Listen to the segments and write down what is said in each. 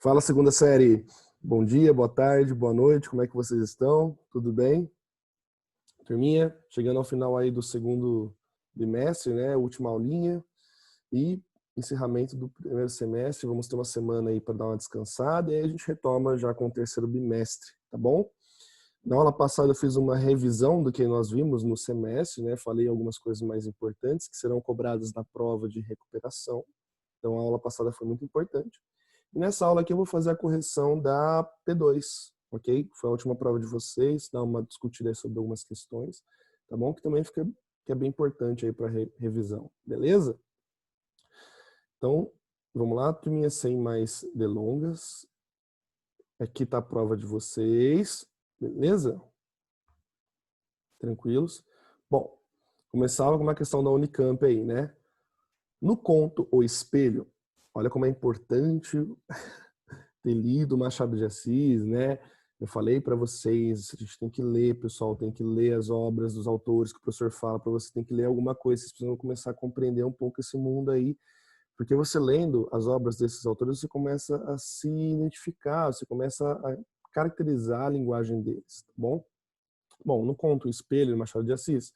Fala, segunda série. Bom dia, boa tarde, boa noite. Como é que vocês estão? Tudo bem? Turminha, chegando ao final aí do segundo bimestre, né? Última aulinha e encerramento do primeiro semestre. Vamos ter uma semana aí para dar uma descansada e aí a gente retoma já com o terceiro bimestre, tá bom? Na aula passada eu fiz uma revisão do que nós vimos no semestre, né? Falei algumas coisas mais importantes que serão cobradas na prova de recuperação. Então a aula passada foi muito importante. E nessa aula aqui eu vou fazer a correção da P2, ok? Foi a última prova de vocês, dar uma discutida aí sobre algumas questões, tá bom? Que também que é bem importante aí para revisão, beleza? Então, vamos lá, turminha, sem mais delongas. Aqui está a prova de vocês, beleza? Tranquilos? Bom, começava com uma questão da Unicamp aí, né? No conto O Espelho, olha como é importante ter lido Machado de Assis, né? Eu falei para vocês, a gente tem que ler, pessoal, tem que ler as obras dos autores que o professor fala para você, tem que ler alguma coisa, vocês precisam começar a compreender um pouco esse mundo aí, porque você lendo as obras desses autores, você começa a se identificar, você começa a caracterizar a linguagem deles, tá bom? Bom, no conto O Espelho, de Machado de Assis,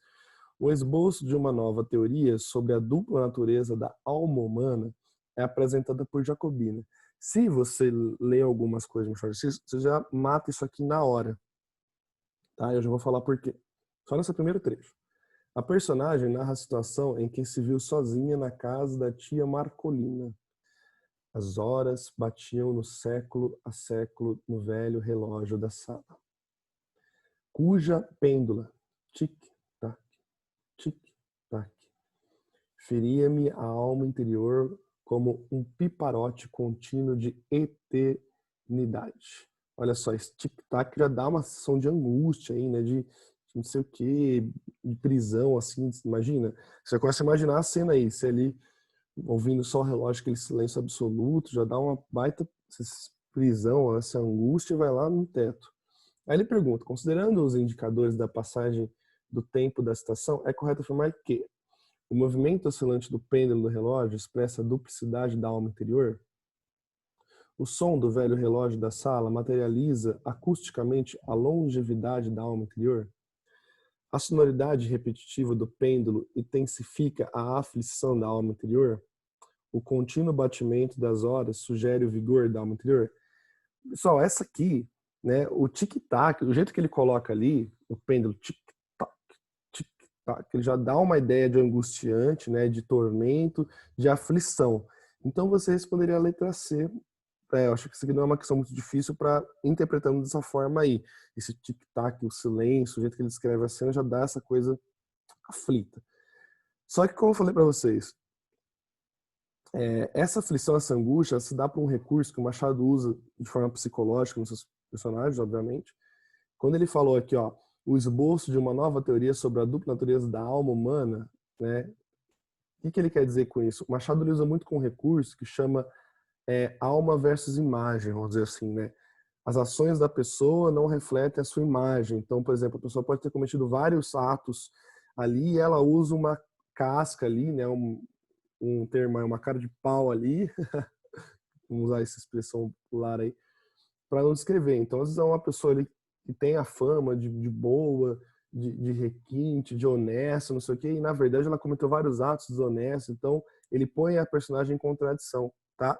o esboço de uma nova teoria sobre a dupla natureza da alma humana é apresentada por Jacobina. Se você lê algumas coisas no Machado de Assis, você já mata isso aqui na hora. Tá? Eu já vou falar por quê. Só nesse primeiro trecho. A personagem narra a situação em que se viu sozinha na casa da tia Marcolina. As horas batiam no século a século no velho relógio da sala, cuja pêndula, tic-tac, tic-tac, feria-me a alma interior como um piparote contínuo de eternidade. Olha só, esse tic-tac já dá uma sensação de angústia aí, né? De não sei o que, de prisão, assim, imagina. Você começa a imaginar a cena aí, você ali ouvindo só o relógio, aquele silêncio absoluto, já dá uma baita prisão, essa angústia vai lá no teto. Aí ele pergunta, considerando os indicadores da passagem do tempo da estação, é correto afirmar que o movimento oscilante do pêndulo do relógio expressa a duplicidade da alma interior? O som do velho relógio da sala materializa acusticamente a longevidade da alma interior? A sonoridade repetitiva do pêndulo intensifica a aflição da alma interior? O contínuo batimento das horas sugere o vigor da alma interior? Pessoal, essa aqui, né, o tic-tac, do jeito que ele coloca ali, o pêndulo tic-tac, tic-tac, ele já dá uma ideia de angustiante, né, de tormento, de aflição. Então você responderia a letra C. Eu acho que isso aqui não é uma questão muito difícil para interpretando dessa forma aí. Esse tic-tac, o silêncio, o jeito que ele escreve a cena já dá essa coisa aflita. Só que, como eu falei para vocês, essa aflição, essa angústia, se dá para um recurso que o Machado usa de forma psicológica nos seus personagens, obviamente. Quando ele falou aqui, ó, o esboço de uma nova teoria sobre a dupla natureza da alma humana, né? O que ele quer dizer com isso? O Machado usa muito com um recurso que chama alma versus imagem, vamos dizer assim, né? As ações da pessoa não refletem a sua imagem. Então, por exemplo, a pessoa pode ter cometido vários atos ali e ela usa uma casca ali, né? Um termo, uma cara de pau ali, vamos usar essa expressão popular aí, para não descrever. Então, às vezes é uma pessoa ali que tem a fama de boa, de requinte, de honesta, não sei o quê, e na verdade ela cometeu vários atos desonestos, então ele põe a personagem em contradição, tá?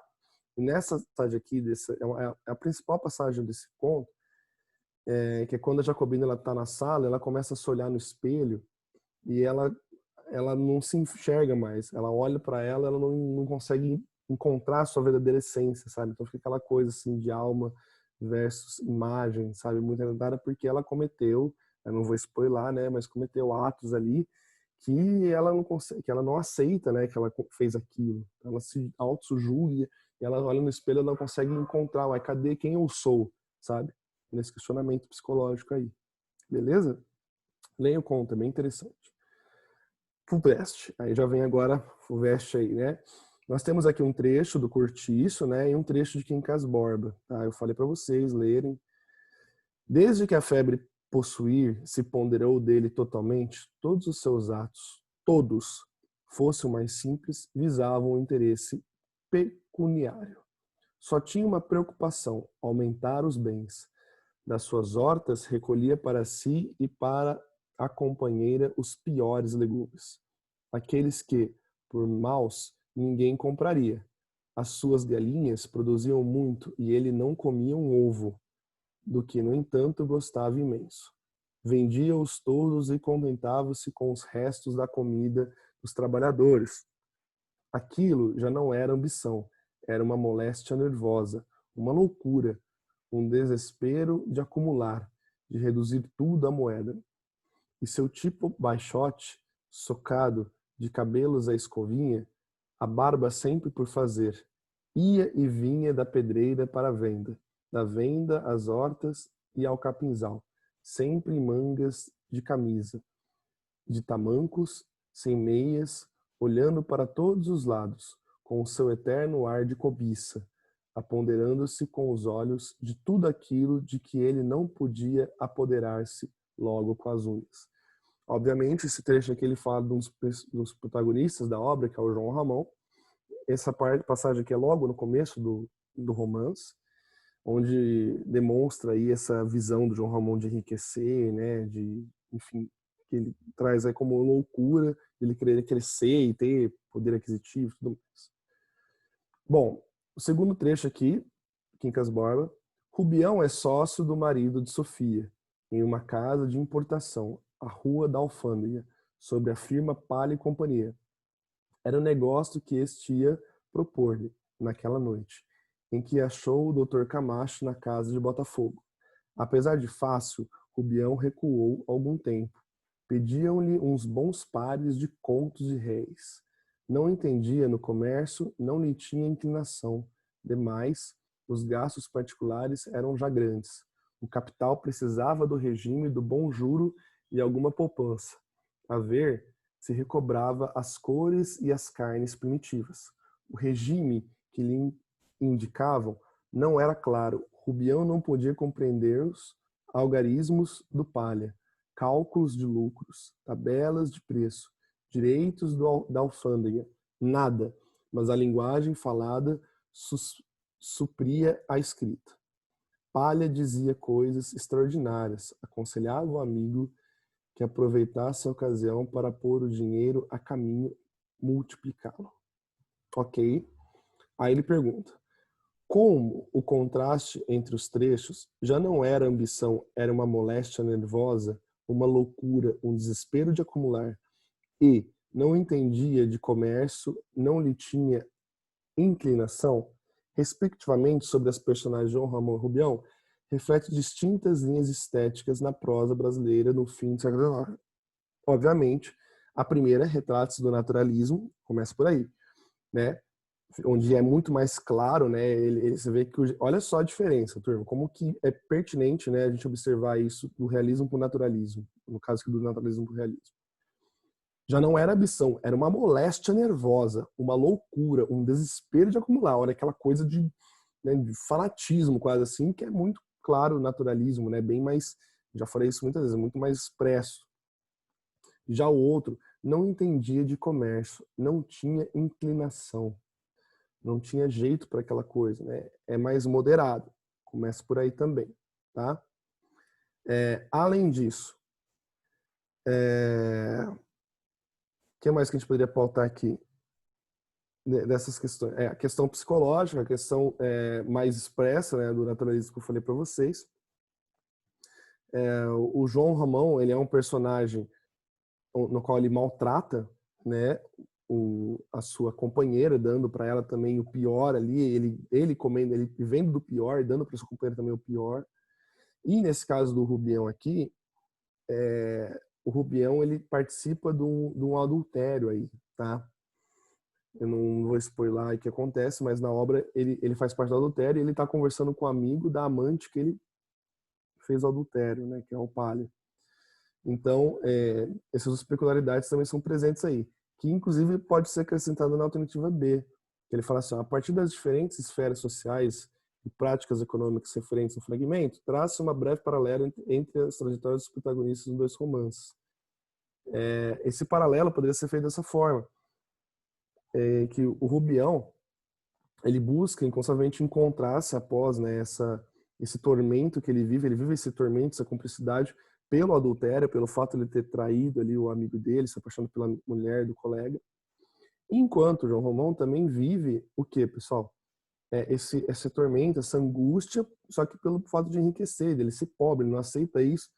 E nessa passagem aqui, é a principal passagem desse conto, que é quando a Jacobina ela tá na sala, ela começa a se olhar no espelho e ela não se enxerga mais. Ela olha para ela não consegue encontrar a sua verdadeira essência, sabe? Então fica aquela coisa assim de alma versus imagem, sabe? Muito engraçada porque ela cometeu, eu não vou spoiler, né? Mas cometeu atos ali que ela não consegue, que ela não aceita, né? Que ela fez aquilo. Ela se auto-julga e ela olha no espelho e não consegue encontrar, uai, cadê quem eu sou, sabe? Nesse questionamento psicológico aí. Beleza? Leia o conto, é bem interessante. Fulvestre, aí já vem agora Fulvestre aí, né? Nós temos aqui um trecho do Cortiço, né, e um trecho de Quincas Borba, tá? Eu falei para vocês lerem. Desde que a febre possuir se ponderou dele totalmente, todos os seus atos, todos, fossem o mais simples, visavam o interesse pecuniário. Só tinha uma preocupação: aumentar os bens. Das suas hortas recolhia para si e para a companheira os piores legumes, aqueles que, por maus, ninguém compraria. As suas galinhas produziam muito e ele não comia um ovo, do que, no entanto, gostava imenso. Vendia-os todos e contentava-se com os restos da comida dos trabalhadores. Aquilo já não era ambição, era uma moléstia nervosa, uma loucura, um desespero de acumular, de reduzir tudo à moeda. E seu tipo baixote, socado, de cabelos à escovinha, a barba sempre por fazer, ia e vinha da pedreira para a venda, da venda às hortas e ao capinzal, sempre em mangas de camisa, de tamancos, sem meias, olhando para todos os lados, com o seu eterno ar de cobiça, apoderando-se com os olhos de tudo aquilo de que ele não podia apoderar-se logo com as unhas. Obviamente, esse trecho aqui ele fala de um dos protagonistas da obra, que é o João Ramon. Essa passagem aqui é logo no começo do romance, onde demonstra aí essa visão do João Ramon de enriquecer, né, enfim, que ele traz aí como loucura, ele querer crescer e ter poder aquisitivo e tudo mais. Bom, o segundo trecho aqui, Quincas Borba: Rubião é sócio do marido de Sofia, em uma casa de importação, a Rua da Alfândega, sobre a firma Palha e Companhia. Era o negócio que este ia propor-lhe, naquela noite, em que achou o Dr. Camacho na casa de Botafogo. Apesar de fácil, Rubião recuou algum tempo. Pediam-lhe uns bons pares de contos e réis. Não entendia no comércio, não lhe tinha inclinação. Demais, os gastos particulares eram já grandes. O capital precisava do regime do bom juro e alguma poupança. A ver, se recobrava as cores e as carnes primitivas. O regime que lhe indicavam não era claro. Rubião não podia compreender os algarismos do Palha, cálculos de lucros, tabelas de preço, direitos da alfândega, nada, mas a linguagem falada supria a escrita. Palha dizia coisas extraordinárias, aconselhava o amigo que aproveitasse a ocasião para pôr o dinheiro a caminho, multiplicá-lo. Ok? Aí ele pergunta: como o contraste entre os trechos já não era ambição, era uma moléstia nervosa, uma loucura, um desespero de acumular, e não entendia de comércio, não lhe tinha inclinação, respectivamente sobre as personagens de João Ramon e Rubião, reflete distintas linhas estéticas na prosa brasileira no fim do século XIX. Obviamente, a primeira, Retratos do Naturalismo, começa por aí, né? Onde é muito mais claro, né? Você vê que olha só a diferença, turma, como que é pertinente, né, a gente observar isso do realismo para o naturalismo, no caso aqui do naturalismo para o realismo. Já não era ambição, era uma moléstia nervosa, uma loucura, um desespero de acumular, olha aquela coisa né, de fanatismo quase assim, que é muito claro o naturalismo, né? Bem mais, já falei isso muitas vezes, muito mais expresso. Já o outro não entendia de comércio, não tinha inclinação, não tinha jeito para aquela coisa, né? É mais moderado. Começa por aí também, tá? Além disso, o que mais que a gente poderia pautar aqui dessas questões? A questão psicológica, a questão mais expressa, né, do naturalismo que eu falei para vocês. O João Ramon, ele é um personagem no qual ele maltrata, né, a sua companheira, dando para ela também o pior ali, ele comendo, ele vendo do pior, dando para sua companheira também o pior. E nesse caso do Rubião aqui, o Rubião ele participa de um adultério aí, tá? Eu não vou spoiler o que acontece, mas na obra ele faz parte do adultério e ele tá conversando com o amigo da amante que ele fez o adultério, né, que é o Palha. Então, essas peculiaridades também são presentes aí, que inclusive pode ser acrescentada na alternativa B. Ele fala assim: a partir das diferentes esferas sociais e práticas econômicas referentes ao fragmento, traça uma breve paralela entre as trajetórias dos protagonistas dos dois romances. Esse paralelo poderia ser feito dessa forma, que o Rubião ele busca inconstavelmente encontrar-se após, né, esse tormento que ele vive esse tormento, essa cumplicidade pelo adultério, pelo fato de ele ter traído ali o amigo dele, se apaixonando pela mulher do colega. Enquanto João Romão também vive o que, pessoal? Esse tormento, essa angústia, só que pelo fato de enriquecer, dele ser pobre, ele não aceita isso,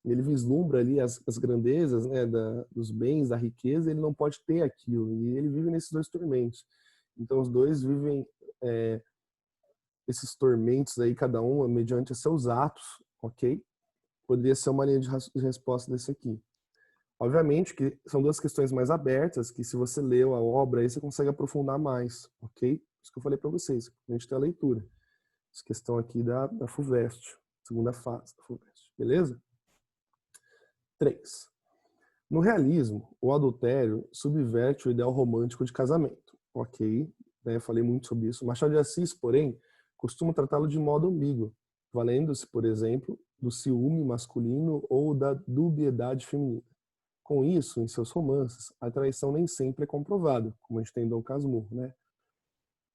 ele vislumbra ali as grandezas, né, dos bens, da riqueza, ele não pode ter aquilo, e ele vive nesses dois tormentos. Então os dois vivem esses tormentos aí, cada um mediante seus atos, ok? Poderia ser uma linha de resposta desse aqui. Obviamente que são duas questões mais abertas, que se você leu a obra, aí você consegue aprofundar mais, ok? Isso que eu falei para vocês, a gente tem a leitura. Essa questão aqui da FUVEST, segunda fase da FUVEST, beleza? 3. No realismo, o adultério subverte o ideal romântico de casamento, ok? Eu falei muito sobre isso. Machado de Assis, porém, costuma tratá-lo de modo ambíguo, valendo-se, por exemplo, do ciúme masculino ou da dubiedade feminina. Com isso, em seus romances, a traição nem sempre é comprovada, como a gente tem em Dom Casmurro, né?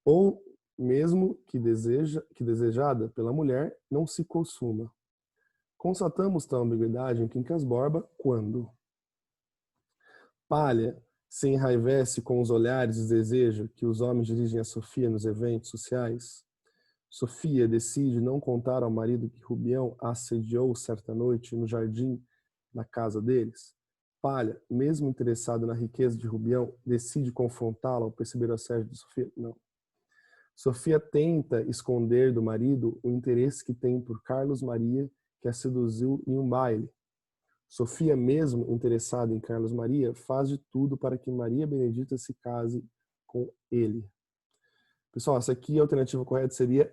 Ou mesmo que desejada pela mulher, não se consuma. Constatamos tal ambiguidade em Quincas Borba quando Palha se enraivece com os olhares de desejo que os homens dirigem a Sofia nos eventos sociais. Sofia decide não contar ao marido que Rubião a assediou certa noite no jardim da casa deles. Palha, mesmo interessado na riqueza de Rubião, decide confrontá-lo ao perceber o assédio de Sofia? Não. Sofia tenta esconder do marido o interesse que tem por Carlos Maria, que a seduziu em um baile. Sofia, mesmo interessada em Carlos Maria, faz de tudo para que Maria Benedita se case com ele. Pessoal, essa aqui a alternativa correta seria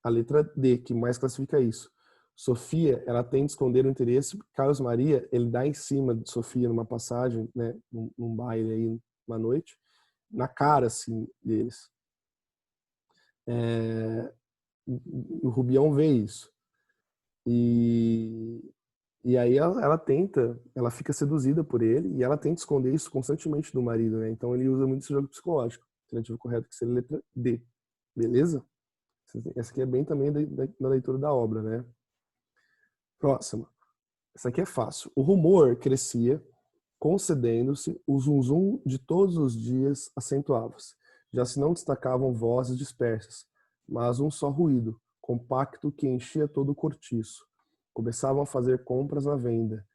a letra D, que mais classifica isso. Sofia, ela tenta esconder o interesse. Carlos Maria, ele dá em cima de Sofia numa passagem, né, num baile aí, uma noite, na cara, assim, deles. O Rubião vê isso. E aí ela fica seduzida por ele e ela tenta esconder isso constantemente do marido, né? Então ele usa muito esse jogo psicológico. A alternativa correta que seria a letra D. Beleza? Essa aqui é bem também da leitura da obra, né? Próxima. Essa aqui é fácil. O rumor crescia, concedendo-se, o zum-zum de todos os dias acentuava-se. Já se não destacavam vozes dispersas, mas um só ruído, compacto que enchia todo o cortiço. Começavam a fazer compras na venda.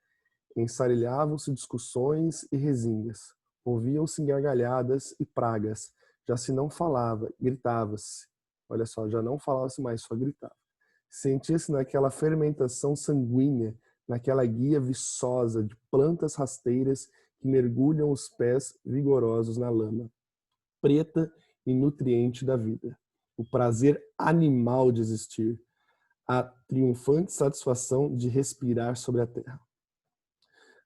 Ensarilhavam-se discussões e resingas. Ouviam-se gargalhadas e pragas. Já se não falava, gritava-se. Olha só, já não falava-se mais, só gritava. Sentia-se naquela fermentação sanguínea, naquela guia viçosa de plantas rasteiras que mergulham os pés vigorosos na lama, preta e nutriente da vida. O prazer animal de existir, a triunfante satisfação de respirar sobre a terra.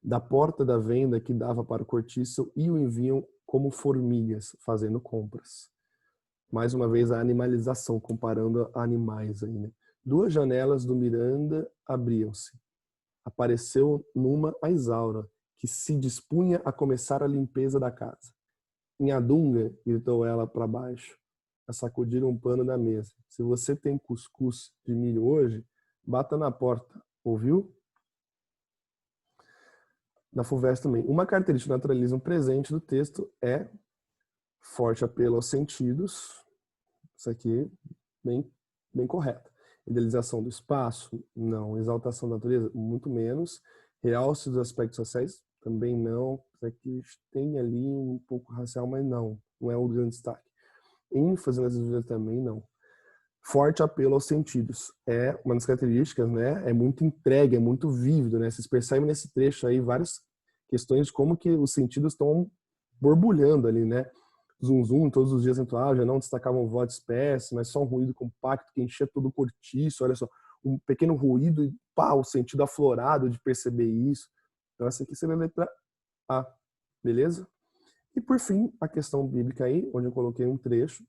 Da porta da venda que dava para o cortiço iam e vinham como formigas, fazendo compras. Mais uma vez a animalização, comparando a animais aí, né? 2 janelas do Miranda abriam-se. Apareceu numa a Isaura, que se dispunha a começar a limpeza da casa. Nhadunga, gritou ela para baixo, a sacudir um pano da mesa. Se você tem cuscuz de milho hoje, bata na porta, ouviu? Da FUVEST também. Uma característica do naturalismo presente do texto é forte apelo aos sentidos. Isso aqui, bem correto. Idealização do espaço? Não. Exaltação da natureza? Muito menos. Realce dos aspectos sociais? Também não. Isso aqui tem ali um pouco racial, mas não. Não é o grande destaque. ênfase nas visuais também não. Forte apelo aos sentidos. É uma das características, né? É muito entregue, é muito vívido, né? Vocês percebem nesse trecho aí várias questões de como que os sentidos estão borbulhando ali, né? Zum, zum, todos os dias entoavam, já não destacavam voz espécie, mas só um ruído compacto que enchia todo o cortiço, olha só, um pequeno ruído e pá, o sentido aflorado de perceber isso. Então essa aqui seria a letra A, beleza? E por fim, a questão bíblica aí, onde eu coloquei um trecho,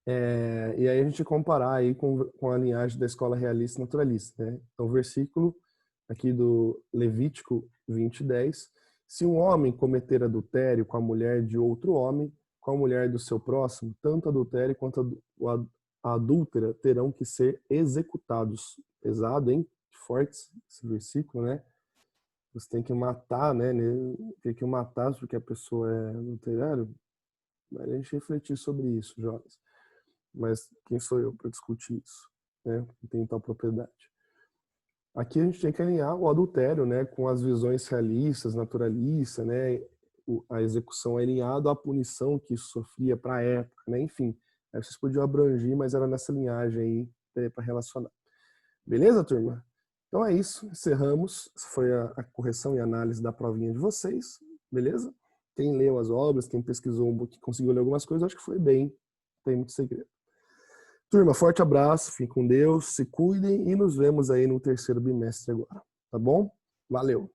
e aí a gente comparar aí com a linhagem da escola realista e naturalista, né? Então o versículo aqui do Levítico 20:10, se um homem cometer adultério com a mulher de outro homem, com a mulher do seu próximo, tanto adultério quanto a adúltera terão que ser executados. Pesado, hein? Forte esse versículo, né? Você tem que matar, né? Tem que matar porque a pessoa é adulterária. A gente refletir sobre isso, jovens. Mas quem sou eu para discutir isso, né? Não tem tal propriedade. Aqui a gente tem que alinhar o adultério, né, com as visões realistas, naturalistas, né, a execução alinhada à punição que isso sofria para a época, né, enfim. Aí vocês podiam abranger, mas era nessa linhagem aí para relacionar. Beleza, turma? Então é isso, encerramos. Essa foi a correção e análise da provinha de vocês, beleza? Quem leu as obras, quem pesquisou um pouquinho, conseguiu ler algumas coisas, acho que foi bem, não tem muito segredo. Turma, forte abraço, fiquem com Deus, se cuidem e nos vemos aí no terceiro bimestre agora, tá bom? Valeu!